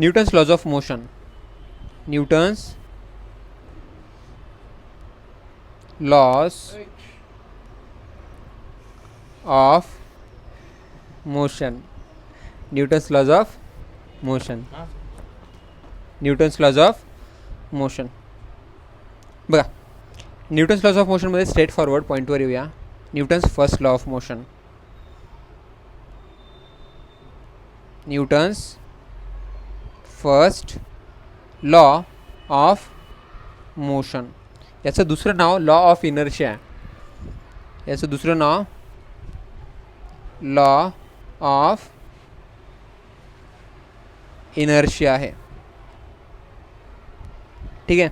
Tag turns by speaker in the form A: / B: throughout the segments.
A: Newton's laws of motion. Newton's laws of motion. Newton's laws of motion. Newton's laws of motion. बघा, Newton's laws of मोशनमध्ये straight forward पॉईंटवर येऊया. Newton's first law of motion. Newton's first law of motion. याचं दुसरं नाव law of inertia आहे. याचं दुसरं नाव law of inertia आहे. ठीक आहे.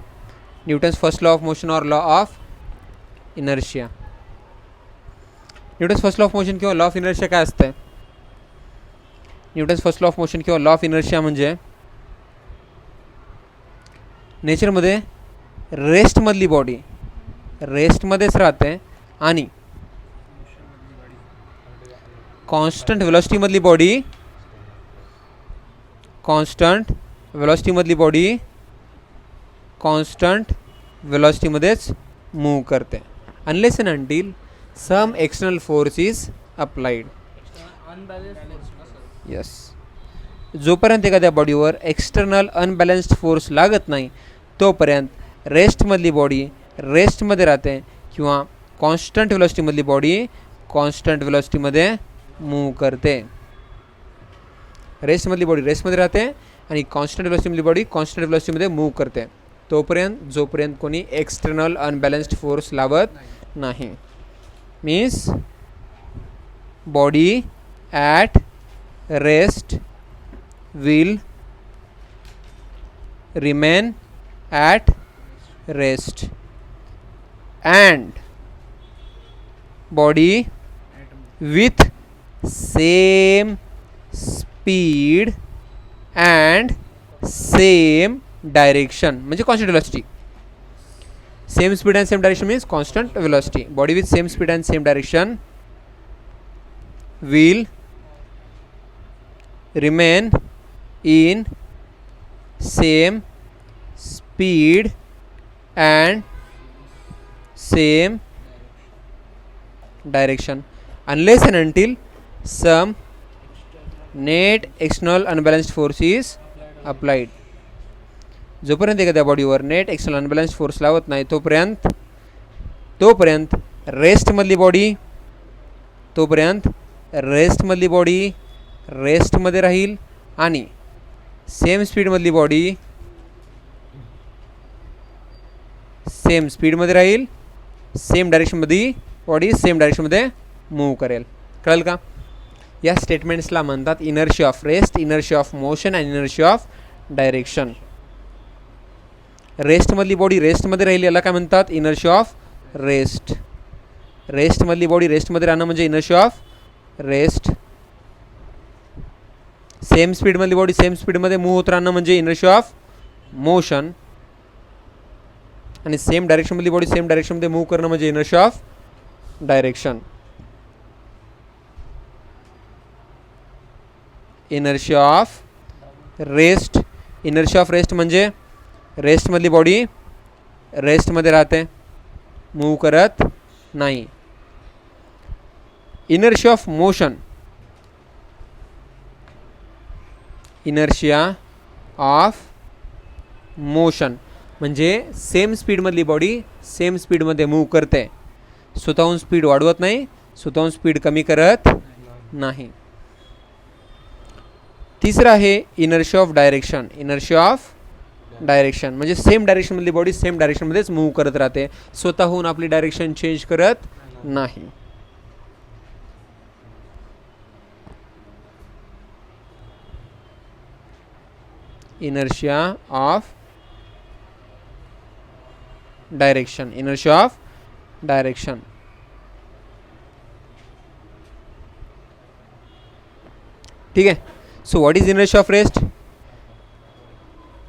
A: Newton's first law of motion और law of inertia. Newton's first law of motion किंवा लॉ ऑफ इनर्शिया काय असतं? Newton's first law of motion किंवा लॉ ऑफ इनर्शिया म्हणजे नेचरमध्ये रेस्टमधली बॉडी रेस्टमध्येच राहते आणि कॉन्स्टंट वेलॉसिटीमधली बॉडी कॉन्स्टंट वेलॉसिटीमध्येच मूव्ह करते. Unless and until some external force is applied. Yes. जोपर्यंत एखाद्या बॉडीवर एक्सटर्नल अनबॅलन्स्ड फोर्स लागत नाही तोपर्यंत रेस्टमधली बॉडी रेस्टमध्ये राहते किंवा कॉन्स्टंट वेलॉसिटीमधली बॉडी कॉन्स्टंट वेलॉसिटीमध्ये मूव्ह करते. रेस्टमधली बॉडी रेस्टमध्ये राहते आणि कॉन्स्टंट वेलॉसिटीमधली बॉडी कॉन्स्टंट वेलॉसिटीमध्ये मूव्ह करते जोपर्यंत कोणी एक्सटर्नल अनबॅलन्स्ड फोर्स लावत नाही. Means body at rest will remain at rest and body with same speed and same direction म्हणजे constant velocity. Same speed and same direction means constant velocity. Body with same speed and same direction will remain in same speed and same direction unless and until some net external unbalanced force is applied. जोपर्यंत एखाद्या बॉडीवर net external unbalanced force लावत नाही तोपर्यंत रेस्टमधली body रेस्टमध्ये राहील आणि same स्पीडमधली body same स्पीडमध्ये राहील. सेम डायरेक्शनमध्ये बॉडी सेम डायरेक्शनमध्ये मूव्ह करेल. कळेल का? या स्टेटमेंट्सला म्हणतात inertia of rest, inertia of motion आणि इनर्शिया ऑफ डायरेक्शन. रेस्टमधली बॉडी रेस्टमध्ये राहील याला काय म्हणतात? Inertia of rest. रेस्टमधली बॉडी रेस्टमध्ये राहणं म्हणजे इनर्शिया ऑफ रेस्ट. सेम स्पीडमधली बॉडी सेम स्पीडमध्ये मूव्ह होत राहणं म्हणजे इनर्शिया ऑफ मोशन. आणि सेम डायरेक्शनमधली बॉडी सेम डायरेक्शनमध्ये मूव्ह करणं म्हणजे inertia of direction. Inertia of rest. Inertia of rest म्हणजे रेस्टमधली बॉडी रेस्टमध्ये राहते, मूव्ह करत नाही. Inertia of motion. Inertia of motion म्हणजे सेम स्पीडमधली बॉडी सेम स्पीडमध्ये मूव्ह करते, स्वतःहून स्पीड वाढवत नाही, स्वतःहून स्पीड कमी करत नाही. तिसरं आहे inertia of direction. Inertia of direction म्हणजे सेम डायरेक्शनमधली बॉडी सेम डायरेक्शनमध्येच मूव्ह करत राहते, स्वतःहून आपली डायरेक्शन चेंज करत नाही. Inertia of direction. Inertia of direction. ठीक आहे. So what is inertia of rest?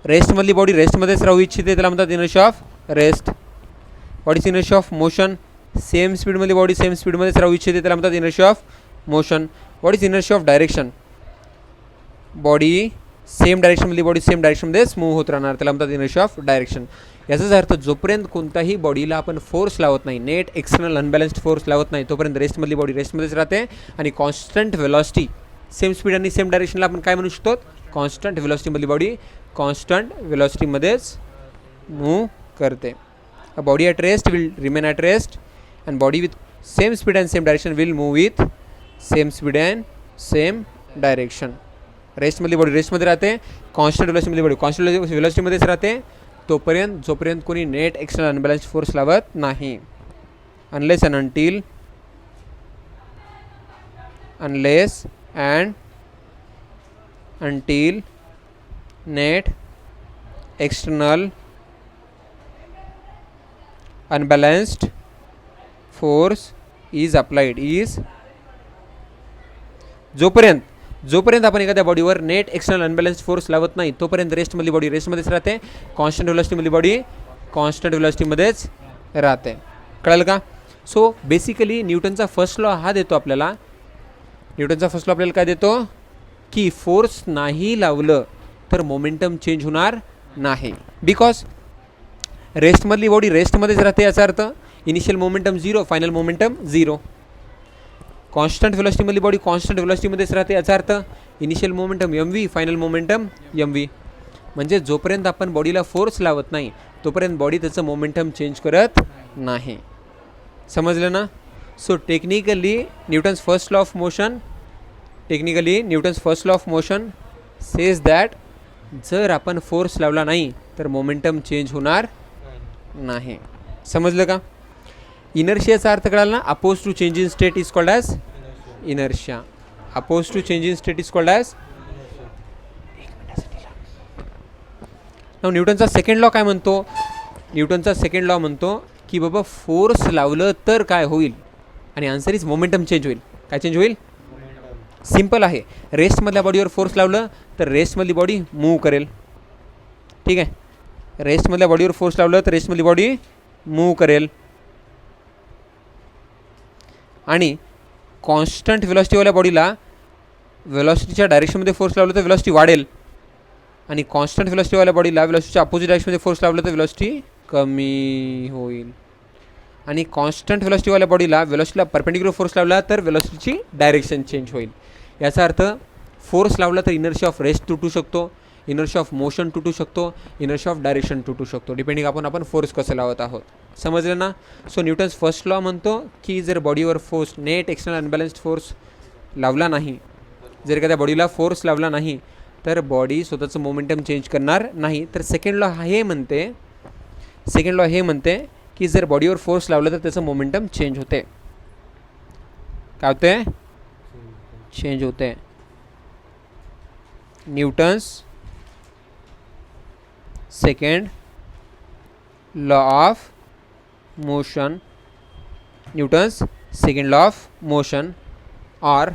A: रेस्टमधली बॉडी रेस्टमध्येच राहू इच्छिते त्याला म्हणतात inertia of rest. What is inertia of motion? Same स्पीडमधली बॉडी सेम स्पीडमध्येच राहू इच्छिते त्याला म्हणतात inertia of motion. What is inertia of direction? Body same डायरेक्शनमधली बॉडी सेम डायरेक्शनमध्येच मूव्ह होत राहणार, त्याला म्हणतात इनर्शिया ऑफ डायरेक्शन. याचाच अर्थ जोपर्यंत कोणताही बॉडीला आपण फोर्स लावत नाही, नेट एक्सटर्नल अनबॅलन्स्ड फोर्स लावत नाही, तोपर्यंत रेस्टमधली बॉडी रेस्टमध्येच राहते आणि कॉन्स्टंट व्हेलॉसिटी सेम स्पीड आणि सेम डायरेक्शनला आपण काय म्हणू शकतो, कॉन्स्टंट व्हेलॉसिटीमधली बॉडी कॉन्स्टंट व्हेलॉसिटीमध्येच मूव्ह करते. A body at rest will remain at rest and body with same speed and same direction will move with same speed and same direction. रेस्टमधली बॉडी रेस्टमध्ये राहते, कॉन्स्टंट व्हेलॉसिटीमधली बॉडी कॉन्स्टंट व्हेलॉसिटीमध्येच राहते जोपर्यंत कोणी नेट एक्सटर्नल अनबॅलन्स्ड फोर्स लावत नाही. Unless and until net external unbalanced force is applied जोपर्यंत आपण एखाद्या बॉडीवर नेट एक्सटर्नल अनबॅलन्स्ड फोर्स लावत नाही तोपर्यंत रेस्टमधली बॉडी रेस्टमध्येच राहते, कॉन्स्टंट व्हेलॉसिटीमधली बॉडी कॉन्स्टंट व्हेलॉसिटीमध्येच राहते. कळलं का? सो बेसिकली न्यूटनचा फर्स्ट लॉ हा देतो आपल्याला, काय देतो की फोर्स नाही लावलं तर मोमेंटम चेंज होणार नाही. बिकॉज रेस्टमधली बॉडी रेस्टमध्येच राहते, याचा अर्थ initial momentum 0, final momentum 0. Constant व्हेलॉसिटीमधली बॉडी कॉन्स्टंट व्हेलॉसिटीमध्येच राहते, याचा अर्थ initial momentum mv, final momentum mv. म्हणजे जोपर्यंत आपण बॉडीला फोर्स लावत नाही तोपर्यंत बॉडी त्याचं मोमेंटम चेंज करत नाही. समजलं ना? So technically Newton's first law of motion says that जर आपण फोर्स लावला नाही तर मोमेंटम चेंज होणार नाही. समजलं का? इनर्शियाचा अर्थ कळाला ना? Oppose to change in state is called as inertia. Oppose to change in state is called as. न्यूटनचा सेकंड लॉ काय म्हणतो? न्यूटनचा सेकंड लॉ म्हणतो की बाबा फोर्स लावलं तर काय होईल, आणि आन्सर इज मोमेंटम चेंज होईल. काय चेंज होईल? सिम्पल आहे. रेस्टमधल्या बॉडीवर फोर्स लावलं तर रेस्टमधली बॉडी मूव्ह करेल. ठीक आहे, रेस्टमधल्या बॉडीवर फोर्स लावलं तर रेस्टमधली बॉडी मूव्ह करेल. आणि कॉन्स्टंट व्हेलॉसिटीवाल्या बॉडीला व्हेलॉसिटीच्या डायरेक्शनमध्ये फोर्स लावलं तर व्हेलॉसिटी वाढेल, आणि कॉन्स्टंट व्हेलॉसिटीवाल्या बॉडीला व्हेलॉसिटीच्या अपोजिट डायरेक्शनमध्ये फोर्स लावलं तर व्हेलॉसिटी कमी होईल. आणि कॉन्स्टंट व्हेलॉसिटीवाल्या बॉडीला व्हेलॉसिटीला परपेंडिक्युलर फोर्स लावला तर व्हेलॉसिटीची डायरेक्शन चेंज होईल. याचा अर्थ फोर्स लावला तर इनर्शिया ऑफ रेस्ट तुटू शकतो, इनर्शिया ऑफ मोशन तुटू शकतो, इनर्शिया ऑफ डायरेक्शन तुटू शकतो, डिपेंडिंग आपण फोर्स कसं लावत आहोत. समजलं ना? सो न्यूटन्स फर्स्ट लॉ म्हणतो की जर बॉडीवर force net external unbalanced force लावला नाही, जर एखाद्या बॉडीला फोर्स लावला नाही तर बॉडी स्वतःचं मोमेंटम चेंज करणार नाही. तर सेकंड लॉ हे म्हणते की जर बॉडीवर फोर्स लावलं तर त्याचं मोमेंटम चेंज होते. काय होते? चेंज होते. Newton's second law of motion और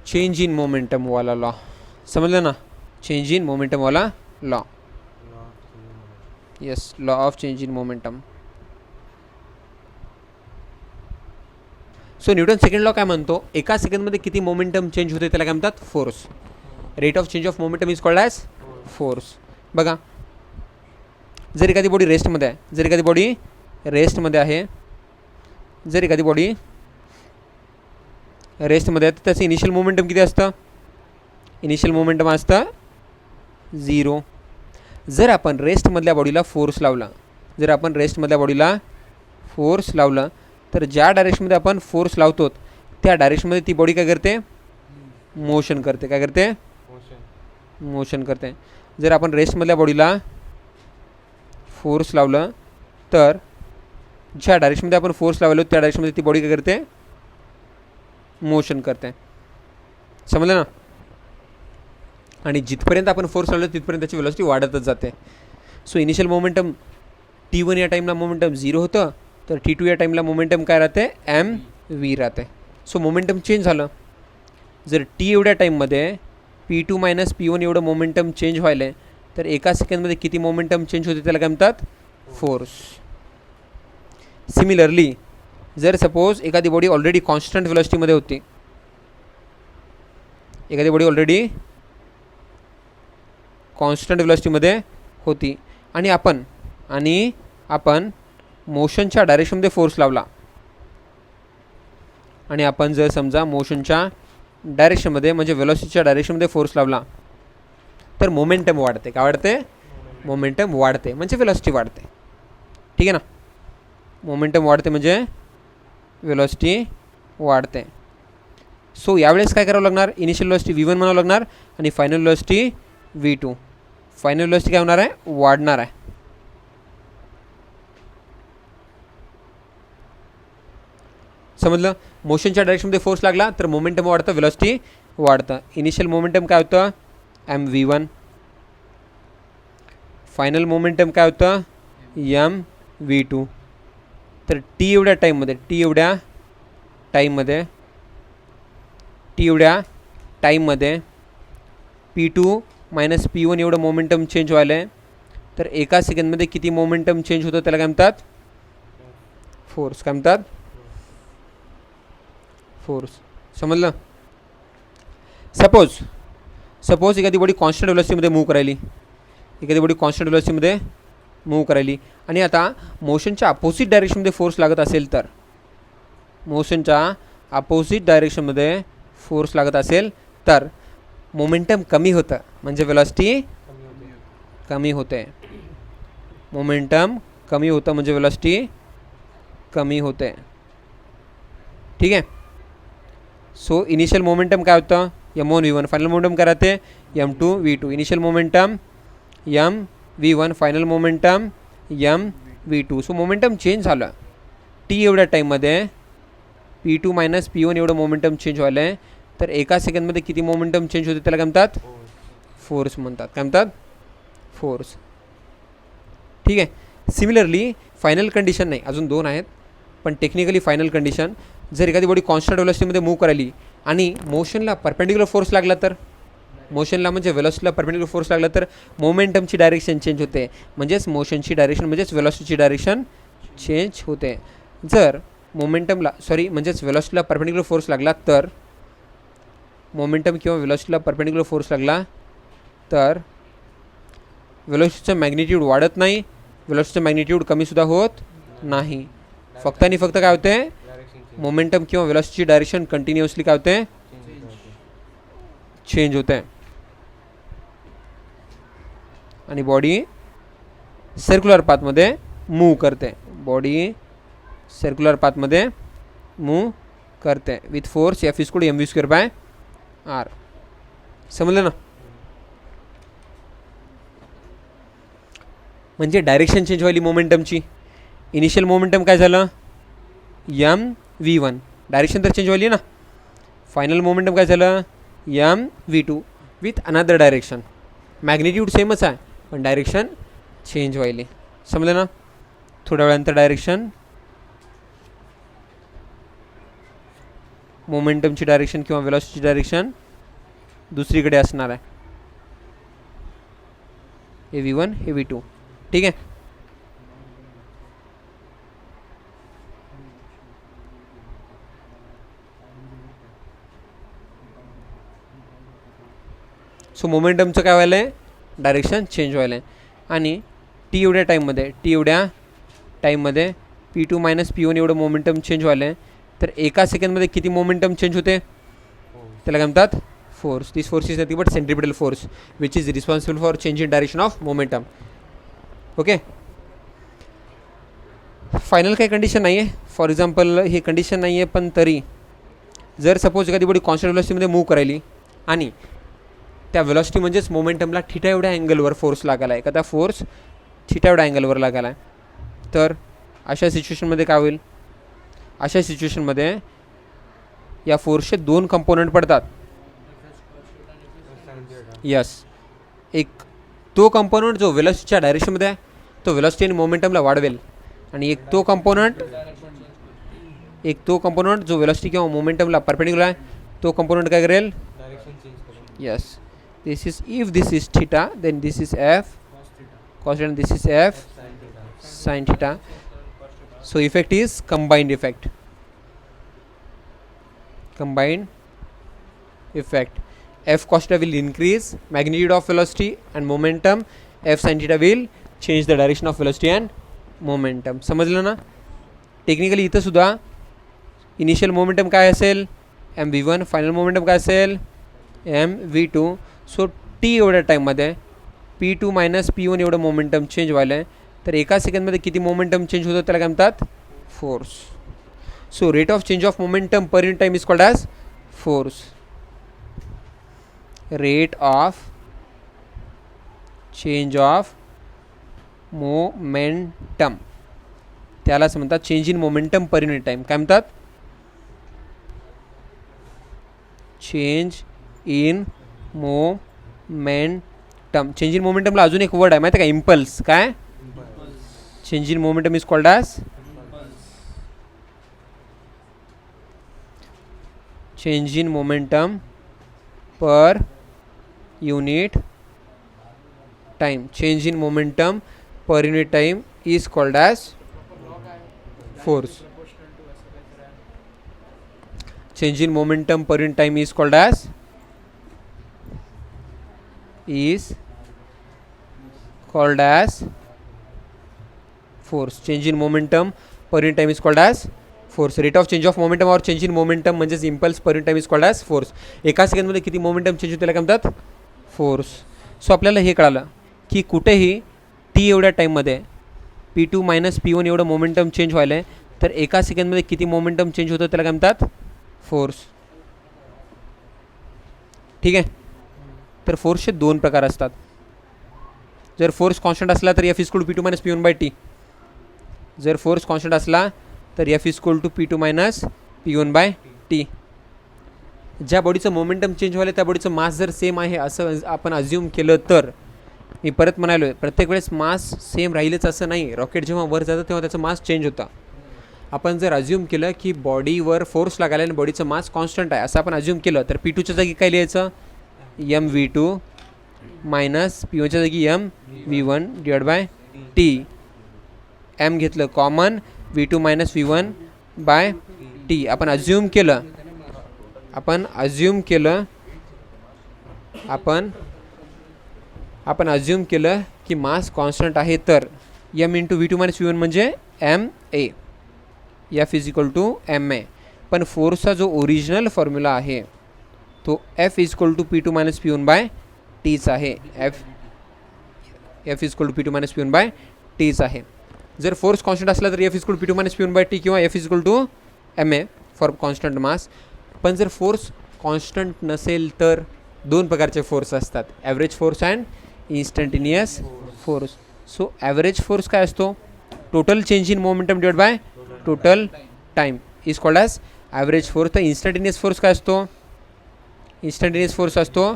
A: चेंज इन मोमेंटम वाला लॉ. समझ ना? चेंज इन मोमेंटम वाला law. Yes, law of change in momentum. So Newton second law काय म्हणतो? एका सेकंडमध्ये किती मोमेंटम चेंज होते त्याला काय म्हणतात? Force. Rate of change of momentum is called as force. बघा, जर एखादी बॉडी रेस्टमध्ये आहे, जर एखादी बॉडी रेस्टमध्ये आहे तर त्याचं इनिशियल मोमेंटम किती असतं? इनिशियल मोमेंटम असतं 0. जर आपण रेस्टमधल्या बॉडीला फोर्स लावला, तर ज्या डायरेक्शनमध्ये आपण फोर्स लावतो त्या डायरेक्शनमध्ये ती बॉडी काय करते? मोशन करते. काय करते? मोशन करते. जर आपण रेस्टमधल्या बॉडीला फोर्स लावलं तर ज्या डायरेक्शनमध्ये आपण फोर्स लावलो त्या डायरेक्शनमध्ये ती बॉडी काय करते? मोशन करते. समजलं ना? आणि जिथपर्यंत आपण फोर्स लावलं तिथपर्यंत त्याची व्हेलॉसिटी वाढतच जाते. सो इनिशियल मोमेंटम T1 या टाईमला मोमेंटम 0 होतं, तर T2 या टाईमला मोमेंटम काय राहते? mv राहते. सो मोमेंटम चेंज झालं. जर T एवढ्या टाईममध्ये P2 - P1 एवढं मोमेंटम चेंज व्हायला आहे तर एका सेकंडमध्ये किती मोमेंटम चेंज होते त्याला काय म्हणतात? फोर्स. सिमिलरली जर सपोज एखादी बॉडी ऑलरेडी कॉन्स्टंट व्हेलॉसिटीमध्ये होती, कॉन्स्टंट वेलोसिटीमध्ये होती आणि आपण मोशनच्या डायरेक्शनमध्ये फोर्स लावला आणि आपण जर समजा मोशनच्या डायरेक्शनमध्ये म्हणजे वेलोसिटीच्या डायरेक्शनमध्ये फोर्स लावला तर मोमेंटम वाढते. काय वाढते? मोमेंटम वाढते म्हणजे वेलोसिटी वाढते. ठीक आहे ना. मोमेंटम वाढते म्हणजे वेलोसिटी वाढते. सो यावेळेस काय करावं लागणार? इनिशियल वेलोसिटी V1 म्हणावं लागणार आणि final velocity V2. Final velocity काय होणार आहे? वाढणार आहे. समजलं? मोशनच्या डायरेक्शनमध्ये फोर्स लागला तर मोमेंटम वाढतं, वेलोसिटी वाढतं. इनिशियल मोमेंटम काय होतं? mv1. फायनल मोमेंटम काय होतं? mv2. तर टी एवढ्या टाईममध्ये P2 मायनस P1 एवढं मोमेंटम चेंज व्हायला आहे. तर एका सेकंडमध्ये किती मोमेंटम चेंज होतं त्याला काय म्हणतात? फोर्स. काय म्हणतात? फोर्स. समजलं? सपोज एखादी बॉडी कॉन्स्टंट वेलोसिटीमध्ये मूव्ह करायली आणि आता मोशनच्या अपोजिट डायरेक्शनमध्ये फोर्स लागत असेल तर मोमेंटम कमी होतं म्हणजे वेलोसिटी कमी होते. ठीक आहे. सो इनिशियल मोमेंटम काय होतं? m1 v1. फायनल मोमेंटम काय राहते? m2 v2. Initial momentum mv1, final momentum mv2. So momentum change झालं. टी एवढ्या टाईममध्ये P2 मायनस P1 एवढं मोमेंटम चेंज व्हायलं आहे. तर एका सेकंडमध्ये किती मोमेंटम चेंज होते त्याला काय म्हणतात? फोर्स म्हणतात. काय म्हणतात? फोर्स. ठीक आहे. सिमिलरली फायनल कंडिशन नाही, अजून 2 आहेत पण टेक्निकली फायनल कंडिशन, जर एखादी बॉडी कॉन्स्टंट वेलोसिटीमध्ये मूव्ह करायली आणि मोशनला परपेंडिक्युलर फोर्स लागला तर म्हणजे वेलोसिटीला परपेंडिक्युलर फोर्स लागला तर मोमेंटमची डायरेक्शन चेंज होते म्हणजेच मोशनची डायरेक्शन म्हणजेच वेलोसिटीची डायरेक्शन चेंज होते. जर वेलोसिटीला परपेंडिक्युलर फोर्स लागला तर मोमेंटम किंवा वेलोसिटीला परपेंडिक्युलर फोर्स लागला तर वेलोसिटीचं मॅग्निट्यूड वाढत नाही, वेलोसिटीचं मॅग्निट्यूड कमीसुद्धा होत नाही. फक्त आणि फक्त काय होते? मोमेंटम किंवा वेलोसिटीची डायरेक्शन कंटिन्युअसली काय होते? चेंज होते आणि बॉडी सर्क्युलर पाथमध्ये मूव्ह करते. With force F=mv²/r. समजलं ना? म्हणजे डायरेक्शन चेंज व्हायली मोमेंटमची. इनिशियल मोमेंटम काय झालं? mv1. डायरेक्शन तर चेंज व्हायली ना. फायनल मोमेंटम काय झालं? mv2 with another direction. Magnitude सेमच आहे पण डायरेक्शन चेंज व्हायली. समजलं ना? थोड्या वेळानंतर डायरेक्शन मोमेंटमची डायरेक्शन किंवा वेलोसिटीची डायरेक्शन दुसरीकडे असणार आहे. हे v1 हे v2. ठीक आहे. सो मोमेंटमचं काय व्हायलं आहे? डायरेक्शन चेंज व्हायलं आहे आणि टी एवढ्या टाईममध्ये P2 मायनस P1 एवढं मोमेंटम चेंज व्हायलं आहे. तर एका सेकंडमध्ये किती मोमेंटम चेंज होते त्याला काय म्हणतात? Force. This force is nothing but centripetal force which is responsible for change in direction of momentum. Okay. Final काही कंडिशन नाही आहे. फॉर एक्झाम्पल हे कंडिशन नाही आहे पण तरी जर सपोज एखादी बॉडी कॉन्स्टंट वेलोसिटीमध्ये मूव्ह करायली आणि त्या वेलोसिटी म्हणजेच मोमेंटमला थिटा एवढ्या अँगलवर फोर्स लागायला आहे, एखादा फोर्स थिटा एवढ्या अँगलवर लागायला आहे, तर अशा सिच्युएशनमध्ये काय होईल? अशा सिच्युएशनमध्ये या फोर्सचे 2 कंपोनंट पडतात. यस. एक तो कंपोनंट जो वेलोसिटीच्या डायरेक्शनमध्ये आहे तो वेलोसिटी आणि मोमेंटमला वाढवेल आणि एक तो कंपोनंट जो वेलोसिटी किंवा मोमेंटमला परपेंडिक्युलर आहे तो कंपोनंट काय करेल? Yes. This is, if this is theta then this is f cos theta and this is f sin theta. So effect is combined effect. F cos theta will increase magnitude of velocity and momentum. F sin theta will change the direction of velocity and momentum. समजलं ना. Technically इथं सुद्धा initial momentum काय असेल mv1, final momentum काय असेल mv2. So T एवढ्या टाईममध्ये p2 मायनस p1 एवढं मोमेंटम चेंज व्हायला आहे. तर एका सेकंडमध्ये किती मोमेंटम चेंज होतं त्याला काय म्हणतात force. So rate of change of momentum per unit time is called as force. Rate of change of momentum त्यालाच म्हणतात change in momentum per unit time. काय म्हणतात change in momentum. Change in मोमेंटमला अजून एक वर्ड आहे माहिती आहे का इम्पल्स. काय change in momentum is called as change in momentum per unit time. Change in momentum per unit time is called as force. Change in momentum per unit time is called as force. Change in momentum per unit time is called as force. Rate of change of momentum और change in momentum म्हणजेच impulse per unit time is called as force. एका सेकंडमध्ये किती momentum change होते त्याला काय म्हणतात force. So आपल्याला हे कळालं की कुठेही टी एवढ्या टाईममध्ये p2 मायनस p1 एवढं मोमेंटम चेंज व्हायला आहे. तर एका सेकंडमध्ये किती मोमेंटम चेंज होतं त्याला काय म्हणतात फोर्स. ठीक आहे. तर फोर्सचे दोन प्रकार असतात. जर फोर्स कॉन्स्टंट असला तर F equal to p2 minus p1 by t. जर फोर्स कॉन्स्टंट असला तर F equal to p2 minus p1 by t. ज्या बॉडीचं मोमेंटम चेंज व्हायला त्या बॉडीचं मास जर सेम आहे असं आपण अज्युम केलं तर मी परत म्हणालो आहे प्रत्येक वेळेस मास सेम राहीलच असं नाही. रॉकेट जेव्हा वर जातं तेव्हा त्याचं मास चेंज होतं. आपण जर अज्युम केलं की बॉडीवर फोर्स लागायला आणि बॉडीचं मास कॉन्स्टंट आहे असं आपण अज्युम केलं तर p2च्या जागी काय लिहायचं mv2 मायनस p1च्या जागी mv1 divide by t. m घेतलं common v2 minus v1 by t. आपण अज्युम केलं की मास कॉन्स्टंट आहे तर m into v2 minus v1 म्हणजे ma. F is equal to ma. पण फोर्सचा जो ओरिजिनल फॉर्म्युला आहे तो F is equal to p2 minus p1 by टीच आहे. F is equal to p2 minus p1 by टीच आहे. जर फोर्स कॉन्स्टंट असला तर F is equal to p2 minus p1 by t किंवा F is equal to ma for constant mass. पण जर फोर्स कॉन्स्टंट नसेल तर दोन प्रकारचे फोर्स असतात average force and instantaneous force. So average force काय असतो total change in momentum divide by total time is called as average force. तर इन्स्टंटेनियस फोर्स काय असतो इन्स्टंटेनियस फोर्स असतो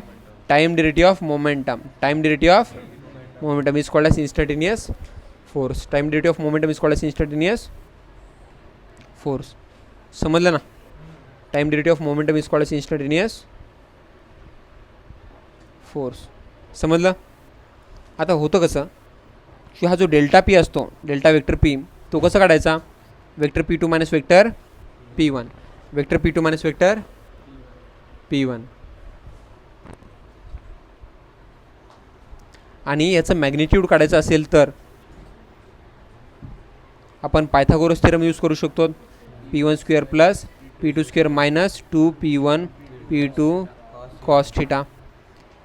A: time derivative of momentum. Time derivative of momentum is called as instantaneous force. Time derivative of momentum is called as instantaneous force. समजलं ना. Time derivative of momentum is called as instantaneous force. समजलं. आता होतं कसं की हा जो delta P असतो डेल्टा वेक्टर पी तो कसा काढायचा vector p2 minus vector p1. Vector p2 minus vector p1 आणि याचं मॅग्निट्यूड काढायचं असेल तर आपण पायथागोरस थेरम यूज करू शकतो. p1 square plus p2 square minus 2p1 p2 cos theta.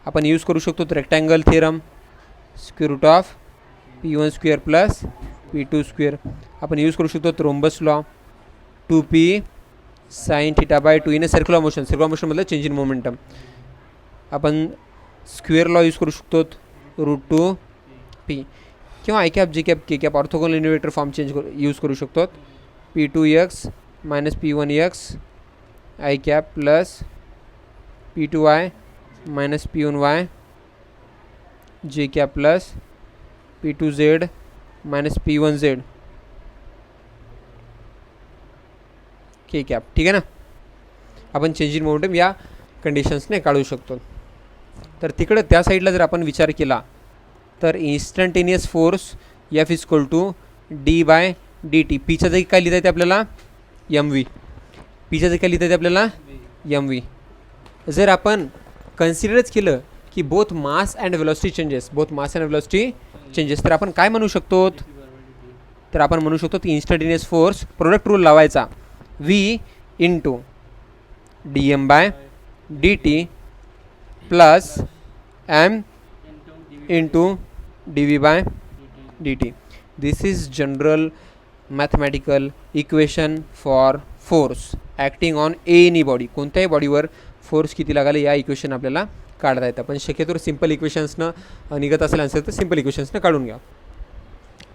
A: आपण यूज करू शकतो rectangle theorem square root of p1 square plus p2 square. आपण यूज करू शकतो thrombus law 2p sine theta by 2 in a circular motion. Circular motion मतलब change in momentum. आपण square law use करू शकतो √2p किंवा i cap j cap k cap orthogonal unit form use करू शकतो p2x minus p1x i cap plus p2y minus p1y j cap plus p2z minus p1z k cap. ठीक आहे ना. आपण change in momentum या कंडिशन्सने काढू शकतो. तर तिकडं त्या साईडला जर आपण विचार केला तर instantaneous force F is equal to d by d t. पीच्या जागी काय लिहिता येते आपल्याला mv. पीच्या जागी काय लिहिता येते आपल्याला mv. जर आपण कन्सिडरच केलं की both mass and velocity changes तर आपण काय म्हणू शकतो, तर आपण म्हणू शकतो की इन्स्टंटेनियस फोर्स प्रोडक्ट रूल लावायचा v into d m by d t plus m into d v by d t. This is general mathematical equation for force acting on any body. कोणत्याही बॉडीवर फोर्स किती लागाले या equation आपल्याला काढता येतं. पण शक्यतो सिम्पल इक्वेशन्सनं निघत असेल आन्सर तर सिम्पल इक्वेशन्सनं काढून घ्या.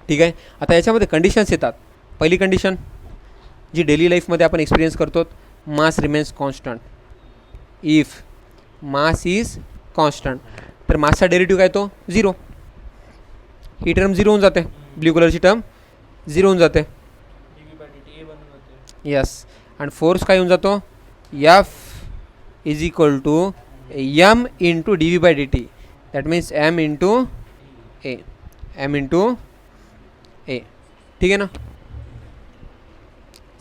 A: ठीक आहे. आता याच्यामध्ये कंडिशन्स येतात. पहिली कंडिशन जी डेली लाईफमध्ये आपण एक्सपिरियन्स करतो, mass remains constant. If mass is constant तर मासचा डेरिव्हेटिव्ह काय तो 0. ही टर्म 0 होऊन जाते, ब्ल्यू कलरची टर्म 0 होऊन जाते. यस. आणि फोर्स काय होऊन जातो, F is equal to m into d v by d t. That means m into a. ठीक आहे ना,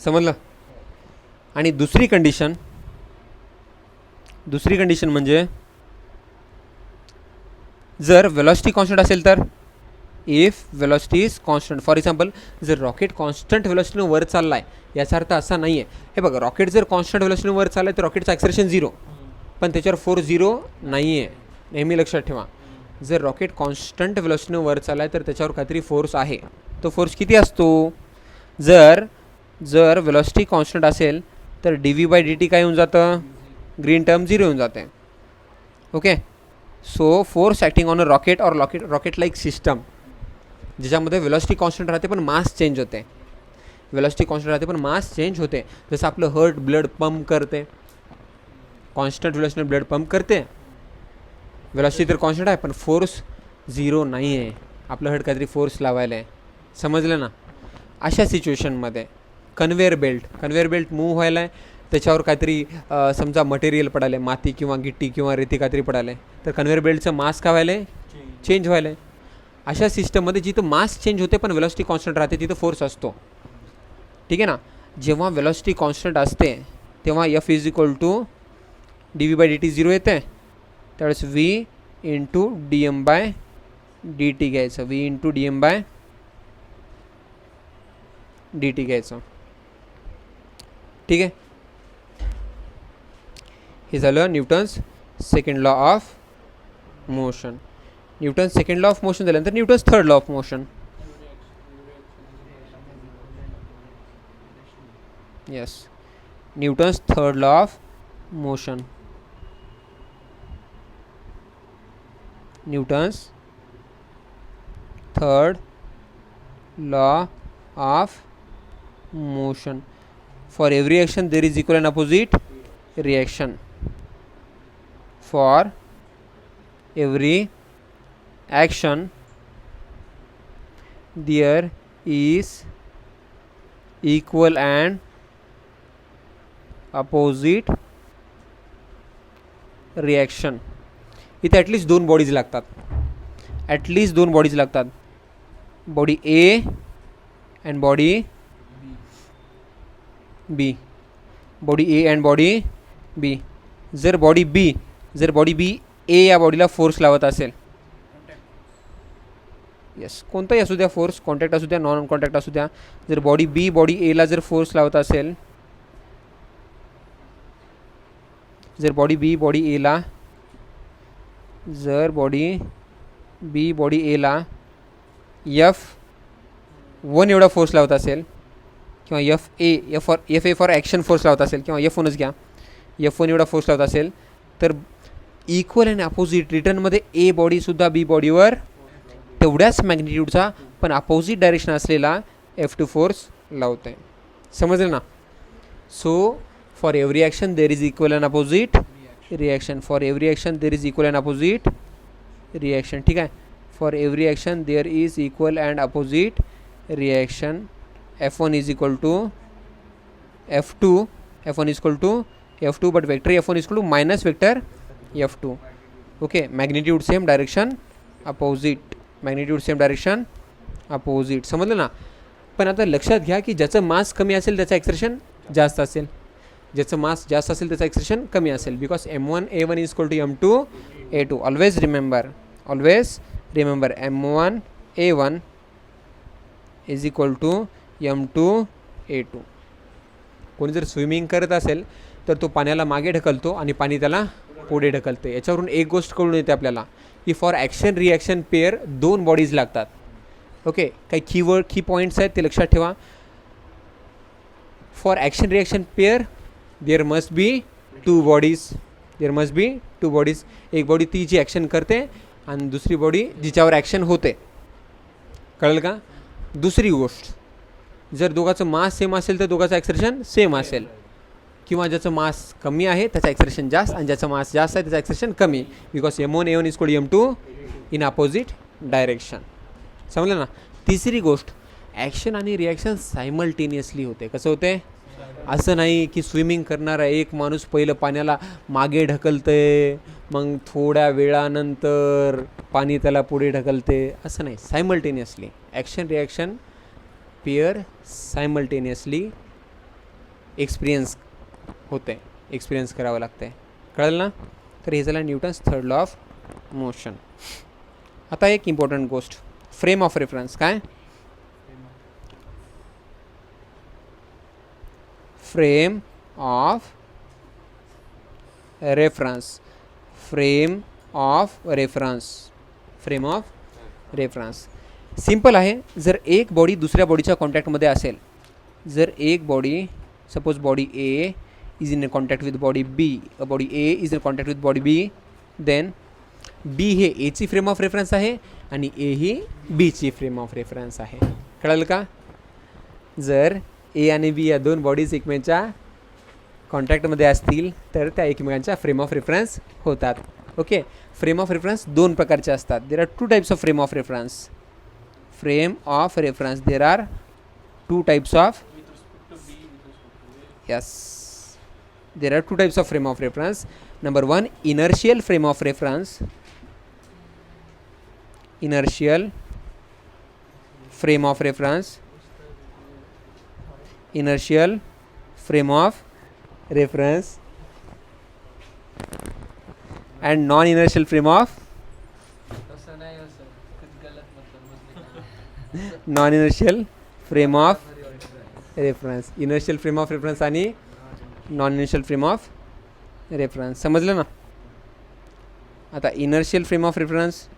A: समजलं. आणि दुसरी कंडिशन म्हणजे जर वेलॉसिटी कॉन्स्टंट असेल तर, if velocity is constant. For example जर रॉकेट कॉन्स्टंट वेलॉसिटीनं वर चालला आहे, याचा अर्थ असा नाही आहे, हे बघा रॉकेट जर कॉन्स्टंट वेलॉसिटीनं वर चालला आहे तर रॉकेटचं ॲक्सेलरेशन 0, पण त्याच्यावर फोर्स 0 नाही आहे. नेहमी लक्षात ठेवा, जर रॉकेट कॉन्स्टंट वेलॉसिटीनं वर चालला आहे तर त्याच्यावर काहीतरी फोर्स आहे. तो फोर्स किती असतो, जर वेलॉसिटी कॉन्स्टंट असेल तर D v by d T काय होऊन जातं, ग्रीन टर्म 0 होऊन जाते. Okay. So force acting on a rocket और रॉकेट लाईक सिस्टम ज्याच्यामध्ये वेलॉसिटी कॉन्स्टंट राहते पण मास चेंज होते. जसं आपलं हार्ट ब्लड पंप करते, कॉन्स्टंट वेलॉसिटी ब्लड पंप करते, वेलॉसिटी तर कॉन्स्टंट आहे पण फोर्स 0 नाही आहे. आपलं हार्ट काहीतरी फोर्स लावायला आहे. समजलं ना. अशा सिच्युएशनमध्ये कन्व्हेअर बेल्ट मूव्ह व्हायला आहे, त्याच्यावर काहीतरी समजा मटेरियल पडाले, माती किंवा गिट्टी किंवा रेती काहीतरी पडाले, तर कन्व्हेअर बेल्टचं मास काय व्हायला आहे, चेंज व्हायला आहे. अशा सिस्टममध्ये जिथं मास चेंज होते पण वेलॉसिटी कॉन्स्टंट राहते तिथं फोर्स असतो. ठीक आहे ना. जेव्हा वेलॉसिटी कॉन्स्टंट असते तेव्हा F is equal to d v by d t 0 येते, त्यावेळेस v into d m by d t घ्यायचं. V into d m by d t घ्यायचं. ठीक आहे. हे झालं Newton's second law of motion. Newton's second law of motion झाल्यानंतर Newton's third law of motion. Yes, Newton's third law of motion. Newton's third law of motion. For every action there is equal and opposite reaction. For every action there is equal and opposite reaction. इथे at least 2 bodies लागतात, body A and body B. Body A and body B. जर body बी ए या बॉडीला force लावत असेल, yes कोणताही असू द्या फोर्स, कॉन्टॅक्ट असू द्या नॉन कॉन्टॅक्ट असू द्या, जर बॉडी एला जर फोर्स लावत असेल, जर बॉडी एला F1 एवढा फोर्स लावत असेल किंवा F A for action force लावत असेल किंवा F1च घ्या, F1 एवढा फोर्स लावत असेल, तर इक्वल अँड अपोजिट रिटर्नमध्ये ए बॉडीसुद्धा बी बॉडीवर तेवढ्याच मॅग्निट्यूडचा पण अपोजिट डायरेक्शन असलेला F2 फोर्स लावत आहे. समजलं ना. So for every action there is equal and opposite reaction. ठीक आहे. For every action there is equal and opposite reaction. F1 is equal to F2, but vector F1 is equal to minus vector F2. Okay, magnitude same direction opposite. समजलं ना. पण आता लक्षात घ्या की ज्याचं मास कमी असेल त्याचं ॲक्सेलरेशन जास्त असेल. ज्याचं मास जास्त असेल त्याचं एक्सप्रेशन कमी असेल, because M1 A1 is equal to M2 A2. Always remember M1 A1 is equal to M2 A2. कोणी जर स्विमिंग करत असेल तर तो पाण्याला मागे ढकलतो आणि पाणी त्याला पुढे ढकलते. याच्यावरून एक गोष्ट कळून येते आपल्याला की for action reaction pair 2 bodies लागतात. ओके, काही की पॉईंट्स आहेत ते लक्षात ठेवा. For action reaction pair there must be 2 bodies. एक बॉडी ती जी ॲक्शन करते आणि दुसरी बॉडी जिच्यावर ॲक्शन होते. कळलं का? दुसरी गोष्ट, जर दोघांचं मास सेम असेल तर दोघांचं ॲक्सेलरेशन सेम असेल, किंवा ज्याचं मास कमी आहे त्याचं ॲक्सेलरेशन जास्त आणि ज्याचं मास जास्त आहे त्याचं ॲक्सेलरेशन कमी, because M1 A1 is equal to M2 in opposite direction. समजलं ना? तिसरी गोष्ट, ॲक्शन आणि रिॲक्शन सायमल्टेनियसली होते. कसं होते? असं नाही की स्विमिंग करणारा एक माणूस पहिलं पाण्याला मागे ढकलते, मग थोड्या वेळानंतर पाणी त्याला पुढे ढकलते, असं नाही. Simultaneously action reaction pair simultaneously experience होते, एक्सपिरियन्स करावं लागतं आहे. कळलं ना? तर हे झालं Newton's third law of motion. आता एक इम्पॉर्टंट गोष्ट, फ्रेम ऑफ रेफरन्स. काय? Frame of reference. सिंपल आहे. जर एक बॉडी दुसऱ्या बॉडीच्या कॉन्टॅक्टमध्ये असेल, जर एक बॉडी, suppose body A is in contact with body B, body A is in contact with body B, then B हे A ची फ्रेम ऑफ रेफरन्स आहे आणि A ही B ची फ्रेम ऑफ रेफरन्स आहे. कळलं का? जर A आणि B या 2 बॉडीज एकमेकांच्या कॉन्टॅक्टमध्ये असतील तर त्या एकमेकांच्या फ्रेम ऑफ रेफरन्स होतात. ओके, फ्रेम ऑफ रेफरन्स 2 प्रकारचे असतात. There are 2 types of frame of reference. There are 2 types of there are 2 types of frame of reference. Number 1, inertial frame of reference. Inertial frame of reference and non-inertial frame of non-inertial frame of reference. Inertial frame of reference आणि non inertial frame of reference. समजलं ना? आता inertial frame of reference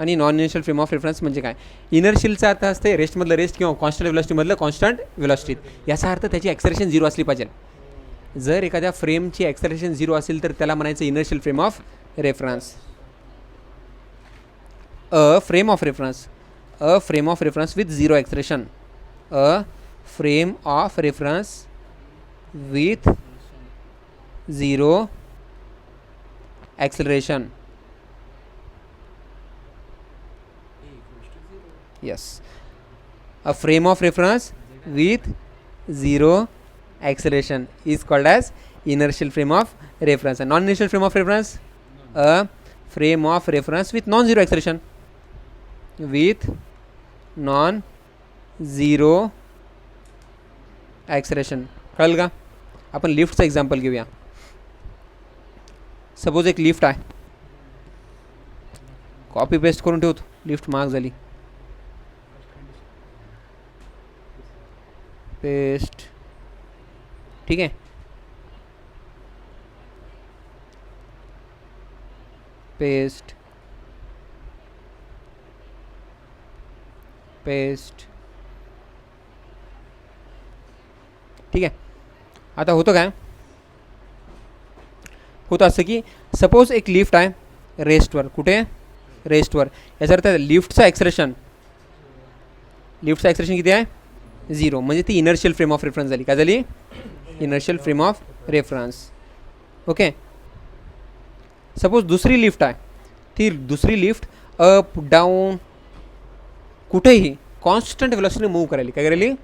A: आणि non inertial frame of reference म्हणजे काय? इनर्शियलचा अर्थ असते रेस्टमधलं rest किंवा कॉन्स्टंट व्हेलॉसिटीमधलं कॉन्स्टंट व्हेलॉसिटीत. याचा अर्थ त्याची ॲक्सेलरेशन 0 असली पाहिजे. जर एखाद्या फ्रेमची ॲक्सेलरेशन 0 असेल तर त्याला म्हणायचं inertial frame of reference. A frame of reference with 0 acceleration. A frame of reference with 0 acceleration. Yes, a frame of reference with 0 acceleration is called as inertial frame of reference. And non-inertial frame of reference, a frame of reference with non-zero acceleration. With non-zero acceleration. कळलं का? आपण लिफ्टचं example घेऊया. Suppose एक lift आहे, copy paste करून ठेवतो. Lift mark झाली, paste. ठीक आहे, पेस्ट पेस्ट. ठीक आहे. आता होतं काय? होतं असं की सपोज एक लिफ्ट आहे रेस्टवर. कुठे? रेस्टवर. याचा अर्थ लिफ्टचं ॲक्सेलरेशन किती आहे? 0. म्हणजे ती इनर्शियल फ्रेम ऑफ रेफरन्स झाली. काय झाली? Inertial frame of reference. Okay. Suppose दुसरी लिफ्ट आहे, ती दुसरी लिफ्ट अप डाऊन कुठेही कॉन्स्टंट व्हेलॉसिटीने मूव्ह करायली. काय करायली?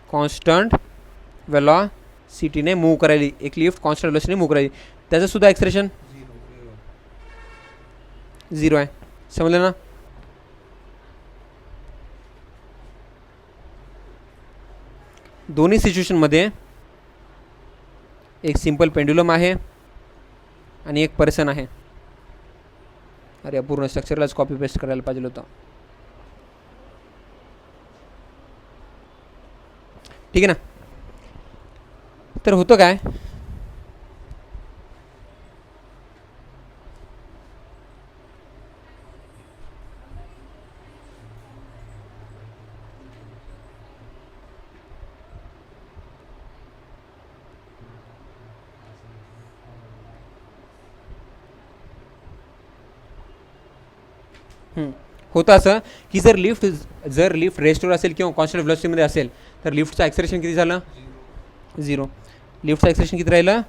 A: कॉन्स्टंट वेलॉसिटीने मूव्ह करायली. एक लिफ्ट कॉन्स्टंट वेलॉसिटीने मूव्ह करायली, त्याचं सुद्धा ॲक्सेलरेशन 0 आहे. समजलं ना? दोन्ही सिच्युएशनमध्ये एक सिंपल पेंड्युलम आहे आणि एक पर्सन आहे. अरे पूर्ण स्ट्रक्चरलाच कॉपी पेस्ट करायला पाहिजे होतं. ठीक आहे ना. तर होतं काय, होतं असं की जर लिफ्ट रेस्टोर असेल किंवा कॉन्स्टंट व्हेलॉसिटीमध्ये असेल तर लिफ्टचं ॲक्सेलरेशन किती झालं, 0. लिफ्टचं ॲक्सेलरेशन किती राहिलं,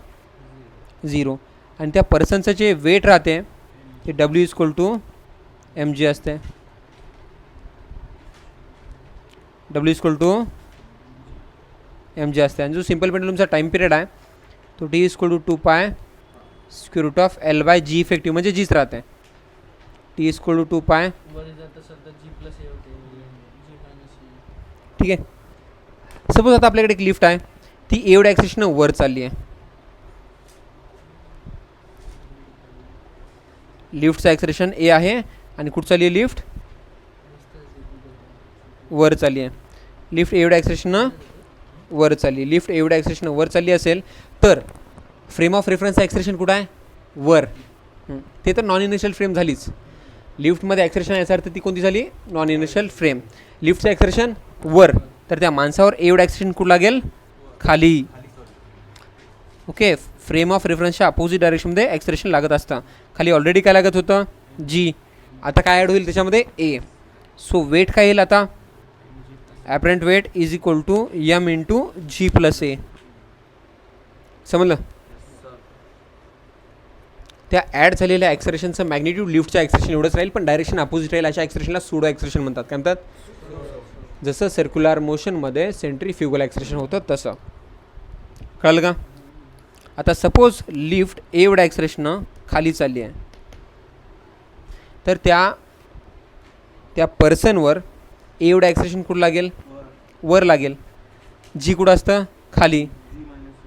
A: 0. आणि त्या पर्सनचं जे वेट राहते ते W=mg असते. W=mg असते. आणि जो सिंपल पेंडुलमचा टाईम पिरियड आहे तो T=2π√L/g इफेक्टिव्ह म्हणजे जीच राहते. T=2π. ठीक आहे. सपोज आता आपल्याकडे एक लिफ्ट आहे, ती एवढ्या ॲक्सेलरेशन वर चालली आहे. लिफ्टचं ॲक्सेलरेशन ए आहे आणि कुठं चालली आहे लिफ्ट, वर चालली आहे. लिफ्ट एवढ्या ॲक्सेलरेशन वर चालली. लिफ्ट एवढ्या ॲक्सेलरेशन वर चालली असेल तर फ्रेम ऑफ रेफरन्सचं ॲक्सेलरेशन कुठं आहे, वर. ते तर नॉन इनिशियल फ्रेम झालीच. लिफ्टमध्ये ॲक्सेलरेशन याचा अर्थ ती कोणती झाली, नॉन इनिशियल फ्रेम. लिफ्टचं ॲक्सेलरेशन वर, तर त्या माणसावर एवढं ॲक्सेलरेशन कुठं लागेल, खाली. ओके. फ्रेम ऑफ रेफरन्सच्या अपोजिट डायरेक्शनमध्ये ॲक्सेलरेशन लागत असतं. खाली ऑलरेडी काय लागत होतं, जी. आता काय ॲड होईल त्याच्यामध्ये, ए. सो वेट काय येईल आता, ॲपरंट वेट m×g+a. समजलं. त्या ॲड झालेल्या ॲक्सेलरेशनचं मॅग्निट्यूड लिफ्टच्या ॲक्सेलरेशन एवढंच राहील, पण डायरेक्शन अपोजिट राहील. अशा ॲक्सेलरेशनला सुडो ॲक्सेलरेशन म्हणतात. काय म्हणतात, जसं सर्क्युलर मोशनमध्ये सेंट्रीफ्युगल ॲक्सेलरेशन होतं तसं. कळलं का. आता सपोज लिफ्ट एवढ्या ॲक्सेलरेशनं खाली चालली आहे तर त्या पर्सनवर एवढं ॲक्सेलरेशन कुठं लागेल, वर लागेल. जी कुठं असतं, खाली.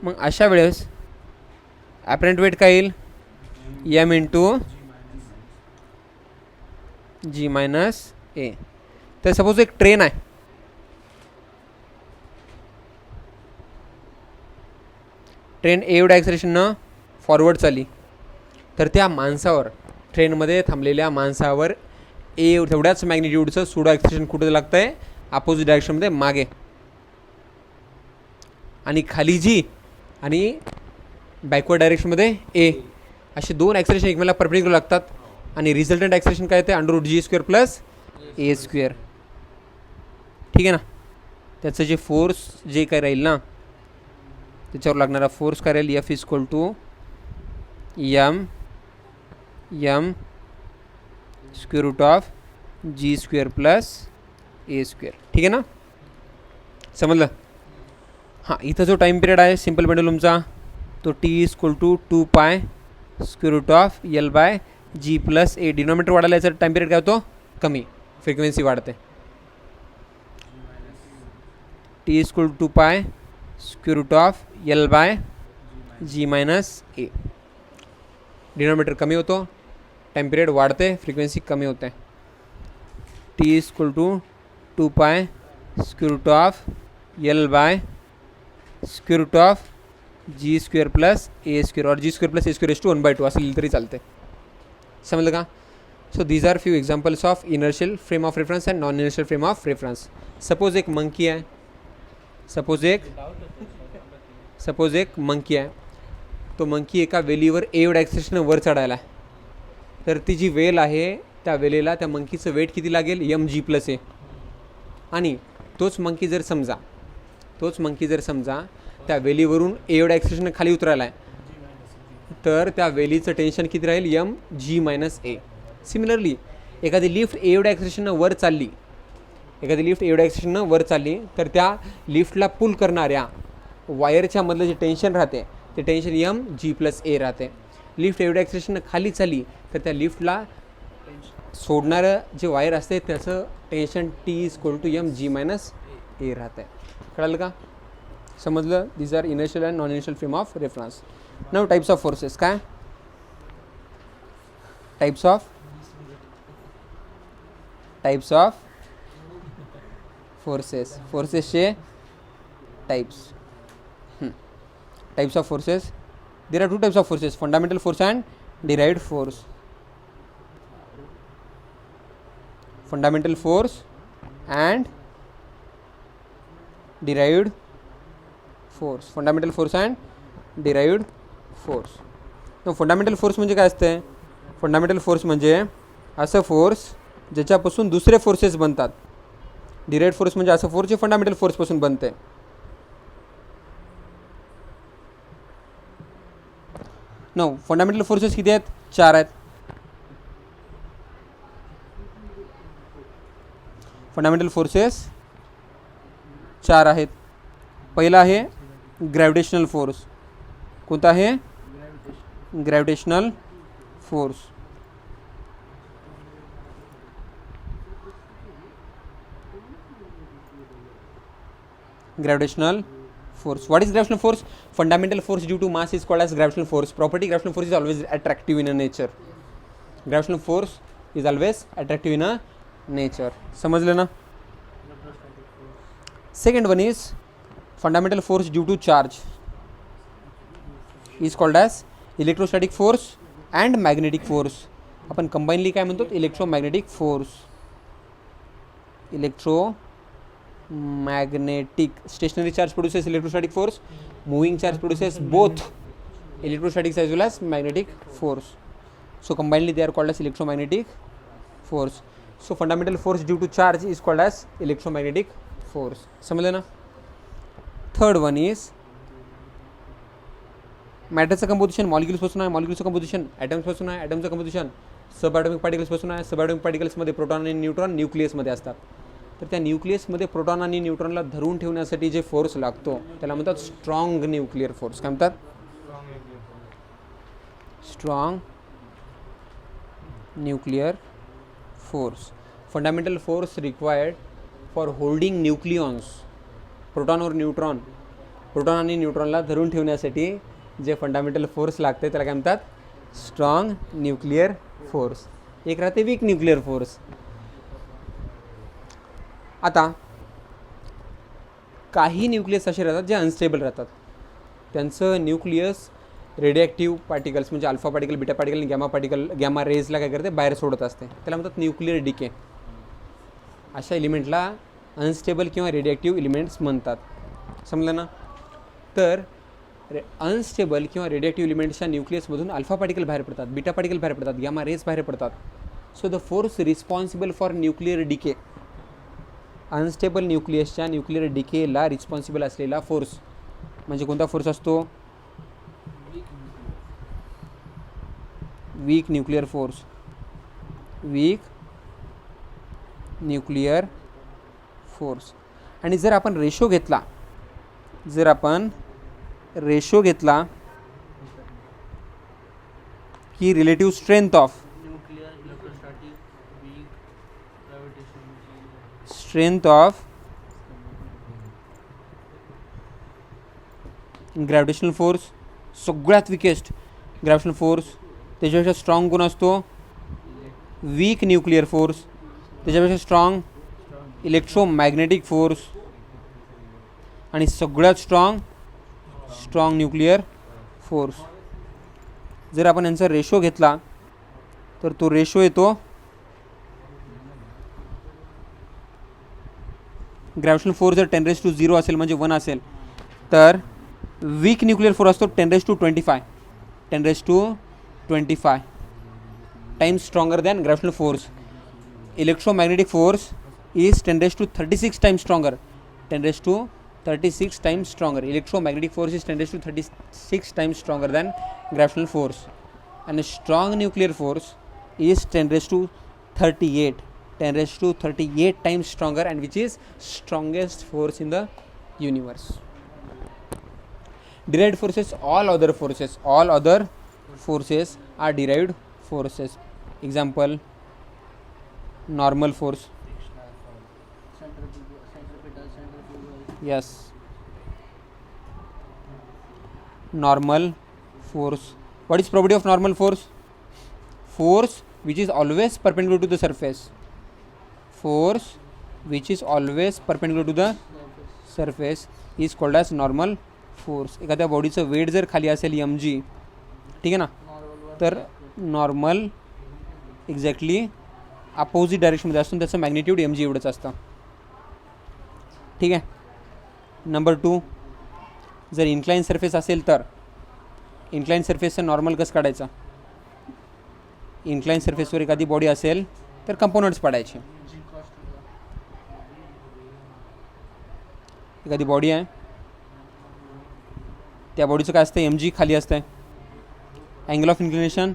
A: मग अशा वेळेस ॲपरंट वेट काय येईल, m×g−a. तर सपोज एक ट्रेन आहे, ट्रेन एवढ्या ॲक्सेलरेशननं फॉरवर्ड चालली तर त्या माणसावर, ट्रेनमध्ये थांबलेल्या माणसावर तेवढ्याच मॅग्निट्यूडचं सुडो ॲक्सेलरेशन कुठं लागतं आहे, अपोजिट डायरेक्शनमध्ये मागे. आणि खाली जी आणि बॅकवर्ड डायरेक्शनमध्ये ए. असे दोन ॲक्सेलरेशन एकमेकांना परपेंडिक्युलर लागतात आणि रिझल्टंट ॲक्सेलरेशन काय येते, √g² + a². ठीक आहे ना. त्याचं जे फोर्स जे काय राहील ना, त्याच्यावर लागणारा फोर्स काय राहील, F = m√g² + a². ठीक आहे ना. समजलं. हां. इथं जो टाईम पिरियड आहे सिंपल पेंडुलमचा तो T=2π√L/g+a. डिनॉमिनेटर वाढायला याचा टाईम पिरियड काय होतो, कमी. फ्रिक्वेन्सी वाढते. T=2π√L/g−a. डिनॉमिनेटर कमी होतो, टाईम पिरियड वाढते, फ्रिक्वेन्सी कमी होते. T=2π√L/g² + a² और g² + a² 1/2 असं लिहिलं तरी चालते. समजलं का. So these are few examples of inertial frame of reference and non inertial frame of reference. Suppose एक मंकी आहे, सपोज एक मंकी आहे. तो मंकी एका वेलीवर एवढ्या ॲक्सेलरेशन वर चढायला आहे. तर ती जी वेल आहे त्या वेलेला त्या मंकीचं वेट किती लागेल, mg+a. आणि तोच मंकी जर समजा त्या वेलीवरून एवढ्या ॲक्सेलरेशन खाली उतरायला आहे तर त्या वेलीचं टेन्शन किती राहील, mg−a. सिमिलरली एखादी लिफ्ट एवढ्या ॲक्सेलरेशननं वर चालली तर त्या लिफ्टला पुल करणाऱ्या वायरच्या मधलं जे टेन्शन राहते ते टेन्शन mg+a राहते. लिफ्ट एवढ्या ॲक्सेलरेशननं खाली चालली तर त्या लिफ्टला सोडणारं जे वायर असते त्याचं टेन्शन T=mg−a राहतं आहे. कळलं का. समजलं. these are inertial and non inertial frame of reference. Now types of forces. काय types of forces चे types. Types of forces. There are two types of forces, fundamental force and derived force. Fundamental force and derived force. Fundamental force and derived force. Now fundamental force म्हणजे काय असते? Fundamental force म्हणजे असं force ज्याच्यापासून दुसरे forces बनतात. Derived force म्हणजे असं फोर्स जे फंडामेंटल फोर्सपासून बनते. नो फंडामेंटल फोर्सेस किती आहेत? 4 आहेत. फंडामेंटल फोर्सेस 4 आहेत. पहिला आहे ग्रॅव्हिटेशनल फोर्स. कोणता आहे? Gravitational force. Gravitational force. What is gravitational force? Fundamental force due to mass is called as gravitational force. Property gravitational force is always attractive in a nature. Gravitational force is always attractive in a nature. समझले ना? Second one is fundamental force due to charge is called as electrostatic force and magnetic force. आपण combinedly काय म्हणतो? Electromagnetic force. Magnetic. Stationary charge produces electrostatic force. Moving charge produces both electrostatic as well as magnetic force. So combinedly they are called as electromagnetic force. So fundamental force due to charge is called as electromagnetic force. समझले ना? Third one is मॅटरचं composition molecules पासून आहे. मॉलिक्युल्सचं composition atoms पासून आहे. ॲटमचं composition sub atomic particles पासून आहे. सब ॲटॉमिक पार्टिकल्समध्ये प्रोटॉन आणि न्यूट्रॉन न्यूक्लियसमध्ये असतात. तर त्या न्यूक्लियसमध्ये प्रोटॉन आणि न्यूट्रॉनला धरून ठेवण्यासाठी जे फोर्स लागतो त्याला म्हणतात स्ट्रॉंग न्यूक्लिअर फोर्स. काय म्हणतात? Strong nuclear force. Fundamental force required for holding nucleons. Proton और न्यूट्रॉन, प्रोटॉन आणि न्यूट्रॉनला धरून ठेवण्यासाठी जे फंडामेंटल फोर्स लागते त्याला काय म्हणतात? Strong nuclear force. एक राहते वीक न्यूक्लिअर फोर्स. आता काही न्यूक्लियस असे राहतात जे अनस्टेबल राहतात. त्यांचं न्यूक्लियस रेडिएक्टिव्ह पार्टिकल्स म्हणजे अल्फा पार्टिकल, बीटा पार्टिकल आणि गॅमा रेजला काय करते? बाहेर सोडत असते. त्याला म्हणतात न्यूक्लिअर डिके. अशा एलिमेंटला अनस्टेबल किंवा रेडिएक्टिव्ह एलिमेंट्स म्हणतात. समजलं ना? तर अनस्टेबल किंवा रेडिएक्टिव्ह एलिमेंट्सच्या न्यूक्लियसमधून अल्फा पार्टिकल बाहेर पडतात, बीटा पार्टिकल बाहेर पडतात, गॅमा रेज बाहेर पडतात. So the force responsible for nuclear decay, unstable न्यूक्लियसच्या न्यूक्लिअर डिकेला रिस्पॉन्सिबल असलेला फोर्स म्हणजे कोणता फोर्स असतो? Weak nuclear force. Weak nuclear force. आणि जर आपण रेशो घेतला की relative strength of gravitational force, सगळ्यात विकेस्ट ग्रॅव्हिटेशनल फोर्स. त्याच्यापेक्षा स्ट्रॉंग कोण असतो? Weak nuclear force. त्याच्यापेक्षा स्ट्रॉंग इलेक्ट्रोमॅग्नेटिक फोर्स. आणि सगळ्यात स्ट्रॉंग न्यूक्लिअर फोर्स. जर आपण यांचा रेशो घेतला तर तो रेशो येतो ग्रॅव्हिटेशनल फोर्स जर 10⁻⁴ असेल म्हणजे 1 असेल तर वीक न्यूक्लिअर फोर्स असतो 10⁻25 times stronger than gravitational force. Electromagnetic force is 10⁻36 times stronger. 10⁻36 times stronger. Electromagnetic force is 10⁻36 times stronger than gravitational force. And a strong nuclear force is 10⁻38 times stronger, and which is strongest force in the universe. Derived forces, all other forces are derived forces. Example, normal force. Yes. normal force. What is property of normal force? Force which is always perpendicular to the surface. Force which is always perpendicular to the surface is called as normal force. एखाद्या बॉडीचं weight जर खाली असेल mg, ठीक आहे ना, तर normal exactly opposite डायरेक्शनमध्ये असतो, त्याचं मॅग्निट्यूड mg एवढंच असतं. ठीक आहे. नंबर 2, जर इन्क्लाइन सरफेस असेल तर इन्क्लाइन सरफेसचं नॉर्मल कसं काढायचं? इन्क्लाइन सरफेसवर एखादी बॉडी असेल तर कंपोनंट्स पाडायचे. एखादी बॉडी आहे, त्या बॉडीचं काय असतं? mg खाली असतं आहे. अँगल ऑफ इन्क्लिनेशन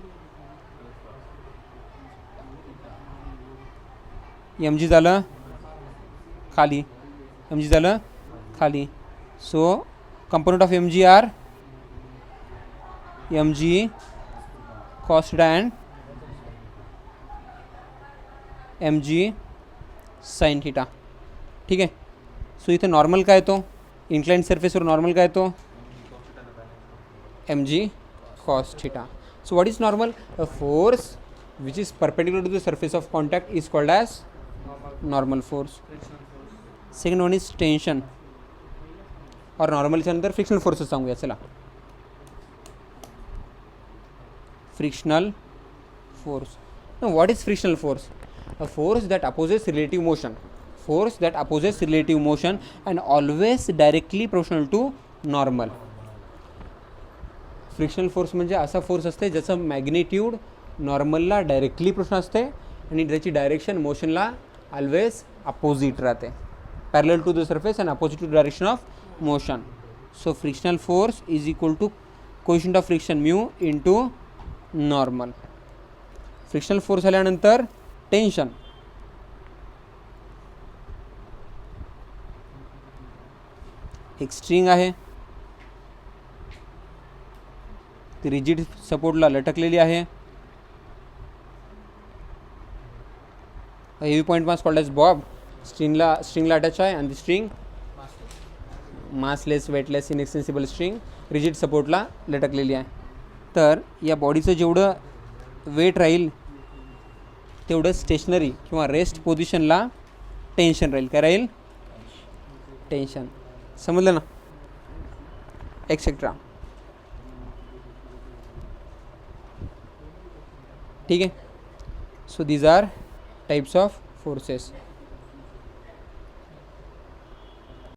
A: mg झालं खाली, mg झालं खाली. So component of mg are mg cos theta and mg sin theta. ठीक आहे. सो इथे नॉर्मल काय येतो? इन्क्लाइन सरफेसवर नॉर्मल काय येतो? mg cos theta. So what is normal? A force which is perpendicular to the surface of contact is called as normal force. Second one is tension और नॉर्मलच्या नंतर फ्रिक्शनल फोर्सेस सांगूया. चला, frictional force. Now what is frictional force? A force that opposes relative motion. Force that opposes relative motion and always directly proportional to normal. Frictional force म्हणजे असा force असते ज्याचं magnitude नॉर्मलला directly proportional असते आणि त्याची direction मोशनला always opposite राहते, parallel to the surface and opposite to direction of motion. So frictional force is equal to coefficient of friction mu into normal. Frictional force झाल्यानंतर tension. एक string आहे, ती rigid सपोर्टला लटकलेली आहे. Heavy point mass called as bob. स्ट्रिंगला attach आहे आणि ती string massless, weightless, inaccessible string rigid सपोर्टला लटकलेली आहे. तर या बॉडीचं जेवढं वेट राहील तेवढं स्टेशनरी किंवा रेस्ट पोझिशनला टेन्शन राहील. काय राहील? टेन्शन. समजलं ना? एक्सेट्रा. ठीक आहे. So these are types of forces.